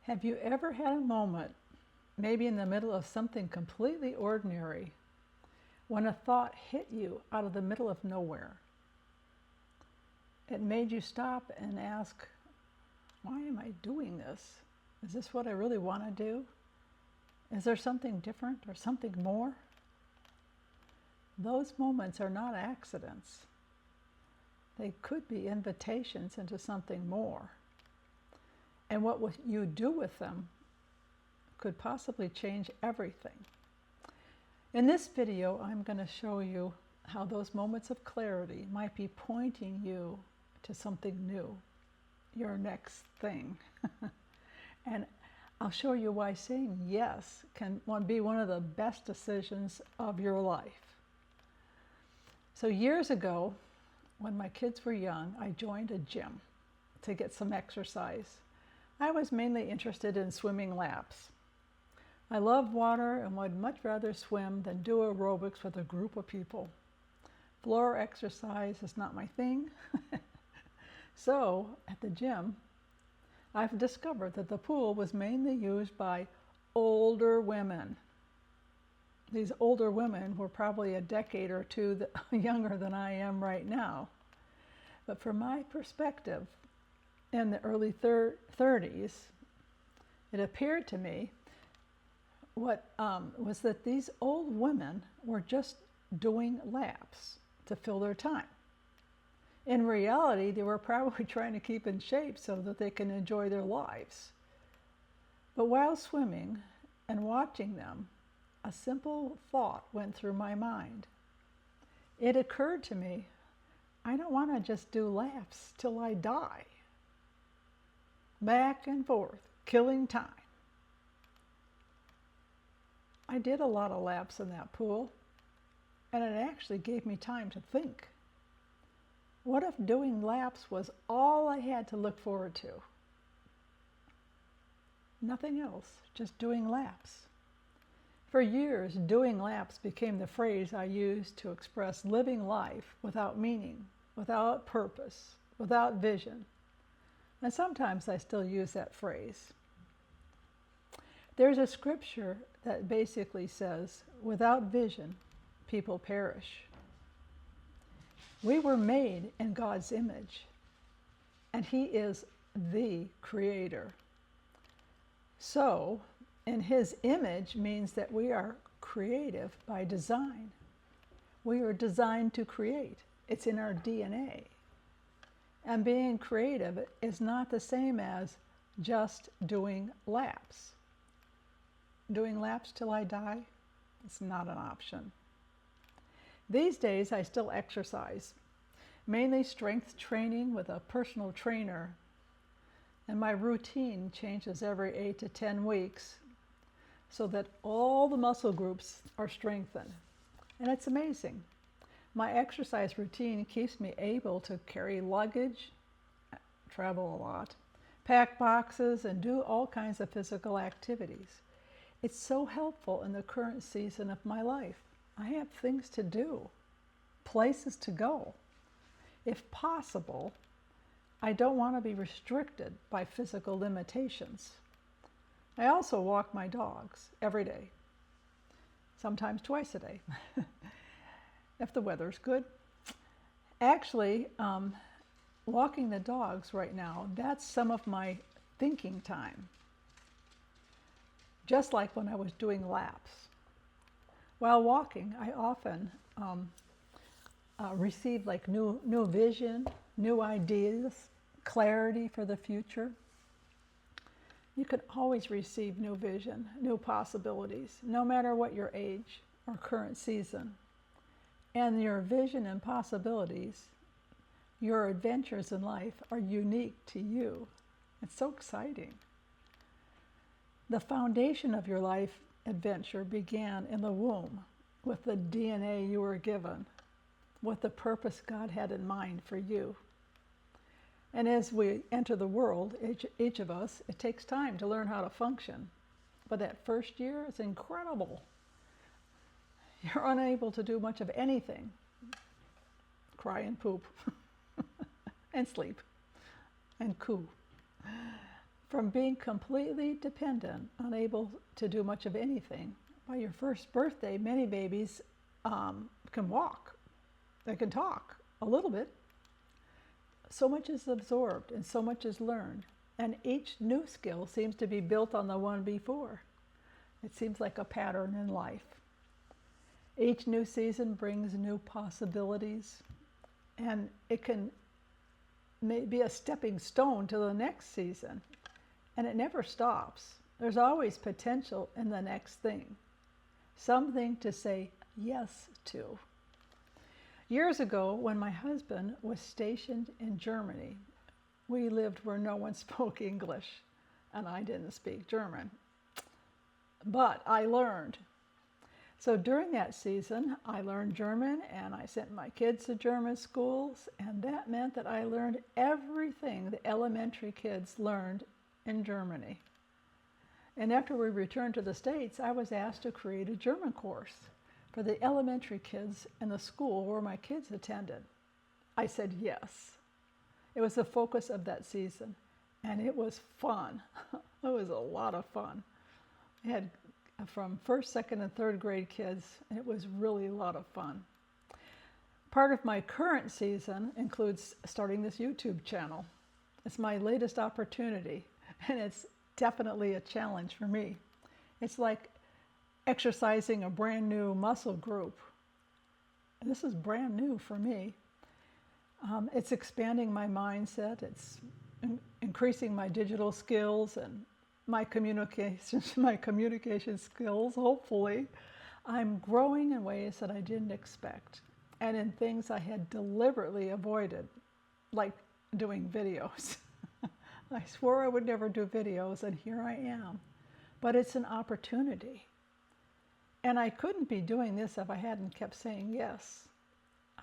Have you ever had a moment, maybe in the middle of something completely ordinary, when a thought hit you out of the middle of nowhere? It made you stop and ask, why am I doing this? Is this what I really want to do? Is there something different or something more? Those moments are not accidents. They could be invitations into something more. And what you do with them could possibly change everything. In this video, I'm going to show you how those moments of clarity might be pointing you to something new, your next thing. And I'll show you why saying yes can be one of the best decisions of your life. So years ago, when my kids were young, I joined a gym to get some exercise. I was mainly interested in swimming laps. I love water and would much rather swim than do aerobics with a group of people. Floor exercise is not my thing. So at the gym, I've discovered that the pool was mainly used by older women. These older women were probably a decade or two younger than I am right now. But from my perspective, in the early 30s, it appeared to me was that these old women were just doing laps to fill their time. In reality, they were probably trying to keep in shape so that they can enjoy their lives. But while swimming and watching them, a simple thought went through my mind. It occurred to me, I don't want to just do laps till I die. Back and forth, killing time. I did a lot of laps in that pool, and it actually gave me time to think. What if doing laps was all I had to look forward to? Nothing else, just doing laps. For years, doing laps became the phrase I used to express living life without meaning, without purpose, without vision. And sometimes I still use that phrase. There's a scripture that basically says, without vision, people perish. We were made in God's image, and He is the Creator. So, in His image means that we are creative by design. We are designed to create. It's in our DNA. And being creative is not the same as just doing laps. Doing laps till I die? It's not an option. These days, I still exercise, mainly strength training with a personal trainer. And my routine changes every 8 to 10 weeks so that all the muscle groups are strengthened. And it's amazing. My exercise routine keeps me able to carry luggage, travel a lot, pack boxes, and do all kinds of physical activities. It's so helpful in the current season of my life. I have things to do, places to go. If possible, I don't want to be restricted by physical limitations. I also walk my dogs every day, sometimes twice a day, if the weather's good. Actually, walking the dogs right now, that's some of my thinking time. Just like when I was doing laps. While walking, I often receive like new vision, new ideas, clarity for the future. You can always receive new vision, new possibilities, no matter what your age or current season. And your vision and possibilities, your adventures in life are unique to you. It's so exciting. The foundation of your life adventure began in the womb with the DNA you were given, with the purpose God had in mind for you. And as we enter the world, each of us, it takes time to learn how to function. But that first year is incredible. You're unable to do much of anything. Cry and poop and sleep and coo. From being completely dependent, unable to do much of anything. By your first birthday, many babies can walk. They can talk a little bit. So much is absorbed and so much is learned. And each new skill seems to be built on the one before. It seems like a pattern in life. Each new season brings new possibilities, and it can be a stepping stone to the next season. And it never stops. There's always potential in the next thing. Something to say yes to. Years ago, when my husband was stationed in Germany, we lived where no one spoke English, and I didn't speak German. But I learned. So during that season, I learned German, and I sent my kids to German schools, and that meant that I learned everything the elementary kids learned in Germany. And after we returned to the States, I was asked to create a German course for the elementary kids in the school where my kids attended. I said yes. It was the focus of that season, and it was fun. It was a lot of fun. I had from first, second, and third grade kids, and it was really a lot of fun. Part of my current season includes starting this YouTube channel. It's my latest opportunity, and it's definitely a challenge for me. It's like exercising a brand new muscle group. And this is brand new for me. It's expanding my mindset. It's increasing my digital skills and my communication skills, hopefully. I'm growing in ways that I didn't expect, and in things I had deliberately avoided, like doing videos. I swore I would never do videos, and here I am. But it's an opportunity. And I couldn't be doing this if I hadn't kept saying yes.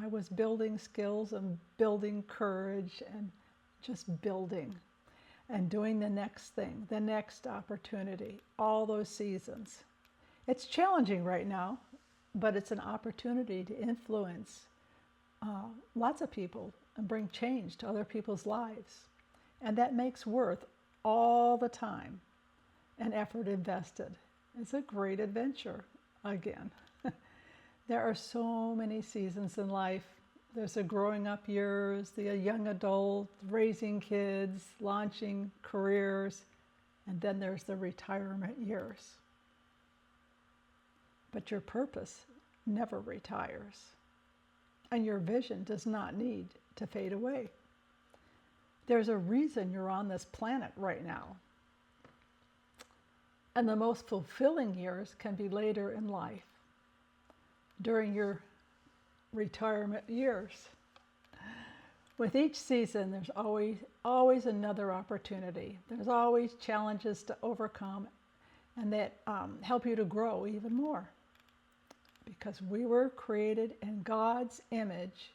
I was building skills and building courage and just building and doing the next thing, the next opportunity, all those seasons. It's challenging right now, but it's an opportunity to influence lots of people and bring change to other people's lives. And that makes worth all the time and effort invested. It's a great adventure, again. There are so many seasons in life. There's the growing up years, the young adult, raising kids, launching careers, and then there's the retirement years. But your purpose never retires, and your vision does not need to fade away. There's a reason you're on this planet right now. And the most fulfilling years can be later in life, during your retirement years. With each season, there's always another opportunity. There's always challenges to overcome, and that help you to grow even more. Because we were created in God's image,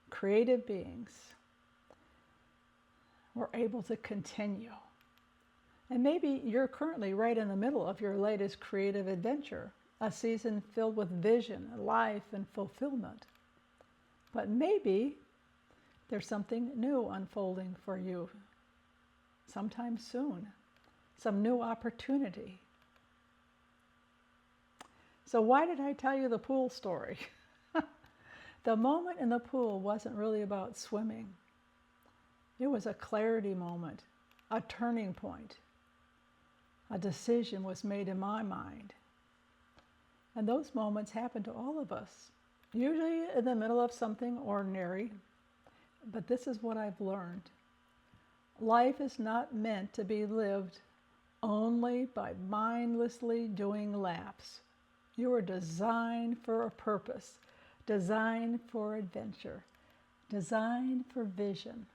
creative beings. We're able to continue. And maybe you're currently right in the middle of your latest creative adventure, a season filled with vision, life, and fulfillment. But maybe there's something new unfolding for you sometime soon, some new opportunity. So why did I tell you the pool story? The moment in the pool wasn't really about swimming. It was a clarity moment, a turning point. A decision was made in my mind. And those moments happen to all of us, usually in the middle of something ordinary. But this is what I've learned. Life is not meant to be lived only by mindlessly doing laps. You are designed for a purpose, designed for adventure, designed for vision.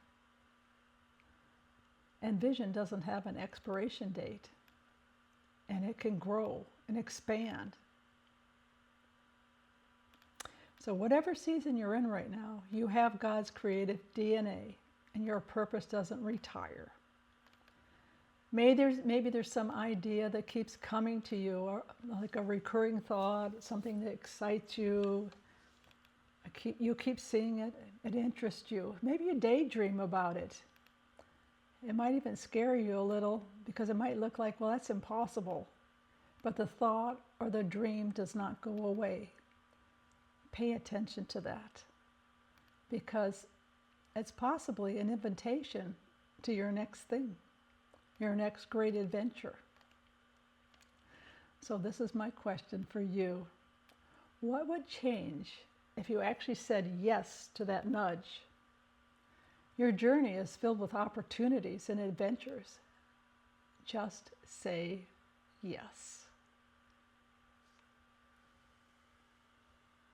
And vision doesn't have an expiration date. And it can grow and expand. So whatever season you're in right now, you have God's creative DNA, and your purpose doesn't retire. Maybe there's some idea that keeps coming to you, or like a recurring thought, something that excites you. You keep seeing it, it interests you. Maybe you daydream about it. It might even scare you a little because it might look like, well, that's impossible. But the thought or the dream does not go away. Pay attention to that, because it's possibly an invitation to your next thing, your next great adventure. So this is my question for you. What would change if you actually said yes to that nudge? Your journey is filled with opportunities and adventures. Just say yes.